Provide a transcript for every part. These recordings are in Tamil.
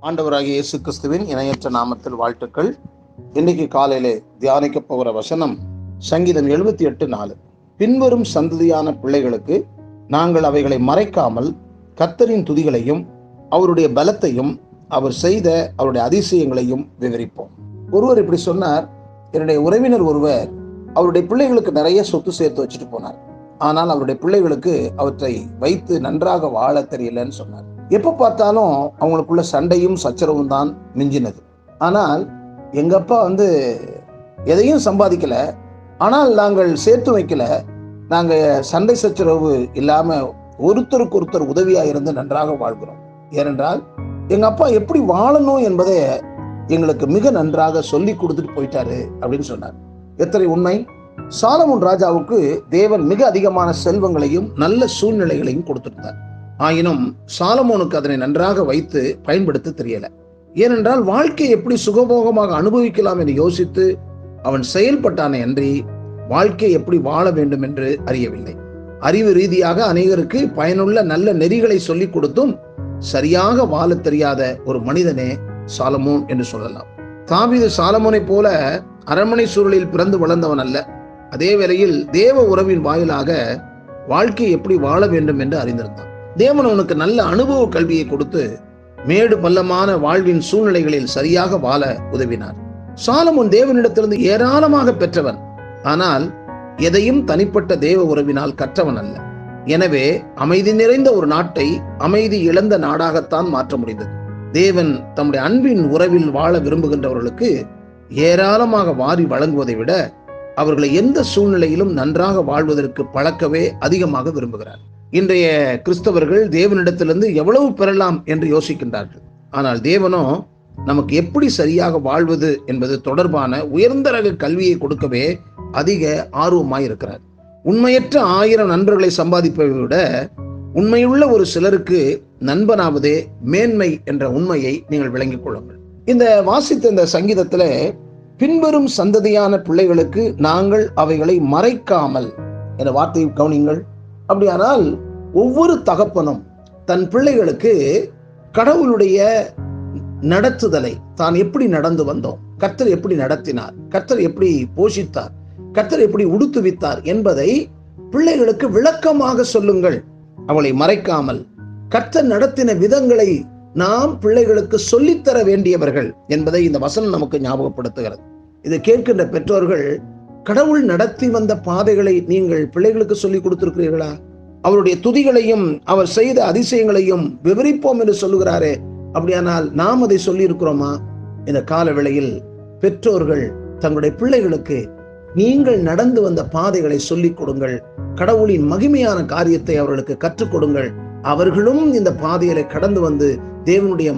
ஆண்டவராகிய இயேசு கிறிஸ்துவின் இணையற்ற நாமத்தில் வாழ்த்துக்கள். இன்னைக்கு காலையிலே தியானிக்க போகிற வசனம் சங்கீதம் 78:4. பின்வரும் சந்ததியான பிள்ளைகளுக்கு நாங்கள் அவைகளை மறைக்காமல் கர்த்தரின் துதிகளையும் அவருடைய பலத்தையும் அவர் செய்த அவருடைய அதிசயங்களையும் விவரிப்போம். ஒருவர் இப்படி சொன்னார், என்னுடைய உறவினர் ஒருவர் அவருடைய பிள்ளைகளுக்கு நிறைய சொத்து சேர்த்து வச்சுட்டு போனார். ஆனால் அவருடைய பிள்ளைகளுக்கு அவற்றை வைத்து நன்றாக வாழ தெரியலன்னு சொன்னார். எப்ப பார்த்தாலும் அவங்களுக்குள்ள சண்டையும் சச்சரவும் தான் மிஞ்சினது. ஆனால் எங்க அப்பா எதையும் சம்பாதிக்கல, ஆனால் நாங்கள் சேர்த்து வைக்கல, நாங்க சண்டை சச்சரவு இல்லாம ஒருத்தருக்கு ஒருத்தர் உதவியா இருந்து நன்றாக வாழ்கிறோம். ஏனென்றால் எங்க அப்பா எப்படி வாழணும் என்பதை எங்களுக்கு மிக நன்றாக சொல்லி கொடுத்துட்டு போயிட்டாரு அப்படின்னு சொன்னார். எத்தனை உண்மை! சாலமோன் ராஜாவுக்கு தேவன் மிக அதிகமான செல்வங்களையும் நல்ல சூழ்நிலைகளையும் கொடுத்திருந்தார். ஆயினும் சாலமோனுக்கு அதனை நன்றாக வைத்து பயன்படுத்த தெரியல. ஏனென்றால் வாழ்க்கையை எப்படி சுகபோகமாக அனுபவிக்கலாம் என்று யோசித்து அவன் செயல்பட்டானே அன்றி வாழ்க்கை எப்படி வாழ வேண்டும் என்று அறியவில்லை. அறிவு ரீதியாக அநேகருக்கு பயனுள்ள நல்ல நெறிகளை சொல்லிக் கொடுத்தும் சரியாக வாழ தெரியாத ஒரு மனிதனே சாலமோன் என்று சொல்லலாம். தாவீது சாலமோனை போல அரண்மனை சூழலில் பிறந்து வளர்ந்தவன் அல்ல. அதே வேளையில் தேவ உறவின் வாயிலாக வாழ்க்கை எப்படி வாழ வேண்டும் என்று அறிந்திருந்தான். தேவன் அவனுக்கு நல்ல அனுபவ கல்வியை கொடுத்து மேடு பள்ளமான வாழ்வின் சூழ்நிலைகளில் சரியாக வாழ உதவினார். சாலமோன் தேவனிடத்திலிருந்து ஏராளமாக பெற்றவன், ஆனால் எதையும் தனிப்பட்ட தேவ உறவினால் கற்றவன் அல்ல. எனவே அமைதி நிறைந்த ஒரு நாட்டை அமைதி இழந்த நாடாகத்தான் மாற்ற முடிந்தது. தேவன் தம்முடைய அன்பின் உறவில் வாழ விரும்புகின்றவர்களுக்கு ஏராளமாக வாரி வழங்குவதை விட அவர்களை எந்த சூழ்நிலையிலும் நன்றாக வாழ்வதற்கு பழக்கவே அதிகமாக விரும்புகிறார். இன்றைய கிறிஸ்தவர்கள் தேவனிடத்திலிருந்து எவ்வளவு பெறலாம் என்று யோசிக்கின்றார்கள். ஆனால் தேவனோ நமக்கு எப்படி சரியாக வாழ்வது என்பது தொடர்பான உயர்ந்த ரக கல்வியை கொடுக்கவே அதிக ஆர்வமாயிருக்கிறார். உண்மையற்ற 1000 நண்பர்களை சம்பாதிப்பதை விட உண்மையுள்ள ஒரு சிலருக்கு நண்பனாவதே மேன்மை என்ற உண்மையை நீங்கள் விளங்கிக் கொள்ளுங்கள். இந்த வாசித்த இந்த சங்கீதத்துல பின்வரும் சந்ததியான பிள்ளைகளுக்கு நாங்கள் அவைகளை மறைக்காமல் என்ற வார்த்தையை கவனிங்கள். அப்படியானால் ஒவ்வொரு தகப்பனும் தன் பிள்ளைகளுக்கு கடவுளுடைய நடத்துதலை, தான் எப்படி நடந்து வந்தோம், கர்த்தர் எப்படி நடத்தினார், கர்த்தர் எப்படி போஷித்தார், கர்த்தர் எப்படி உடுத்துவித்தார் என்பதை பிள்ளைகளுக்கு விளக்கமாக சொல்லுங்கள். அவளை மறைக்காமல் கர்த்தர் நடத்தின விதங்களை நாம் பிள்ளைகளுக்கு சொல்லித்தர வேண்டியவர்கள் என்பதை இந்த வசனம் நமக்கு ஞாபகப்படுத்துகிறது. இதை கேட்கின்ற பெற்றோர்கள், கடவுள் நடத்தி வந்த பாதைகளை நீங்கள் பிள்ளைகளுக்கு சொல்லிக் கொடுத்திருக்கிறீர்களா? அவருடைய துதிகளையும் அவர் செய்த அதிசயங்களையும் விவரிப்போம் என்று சொல்லுகிறாரே, அப்படியானால் நாம் அதை சொல்லி இருக்கிறோமா? இந்த கால வேளையில் பெற்றோர்கள் தங்களுடைய பிள்ளைகளுக்கு நீங்கள் நடந்து வந்த பாதைகளை சொல்லிக் கொடுங்கள். கடவுளின் மகிமையான காரியத்தை அவர்களுக்கு கற்றுக் கொடுங்கள். அவர்களும் இந்த பாதையில கடந்து வந்து தேவனுடைய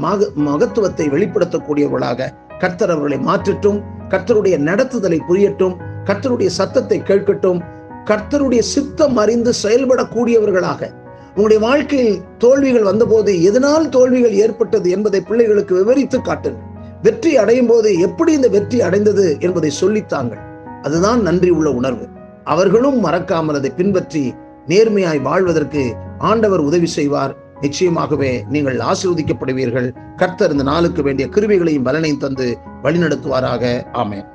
மகத்துவத்தை வெளிப்படுத்தக்கூடியவர்களாக கர்த்தர் அவர்களை மாற்றட்டும். கர்த்தருடைய நடத்துதலை புரியட்டும். கர்த்தருடைய சத்தத்தை கேட்கட்டும். கர்த்தருடைய சித்தம் அறிந்து செயல்படக்கூடியவர்களாக. உங்களுடைய வாழ்க்கையில் தோல்விகள் வந்தபோது எதனால் தோல்விகள் ஏற்பட்டது என்பதை பிள்ளைகளுக்கு விவரித்து காட்டுங்கள். வெற்றி அடையும் போது எப்படி இந்த வெற்றி அடைந்தது என்பதை சொல்லித்தாங்கள். அதுதான் நன்றி உள்ள உணர்வு. அவர்களும் மறக்காமல் அதை பின்பற்றி நேர்மையாய் வாழ்வதற்கு ஆண்டவர் உதவி செய்வார். நிச்சயமாகவே நீங்கள் ஆசீர்வதிக்கப்படுவீர்கள். கர்த்தர் இந்த நாளுக்கு வேண்டிய கிருபைகளையும் பலனையும் தந்து வழிநடத்துவாராக. ஆமென்.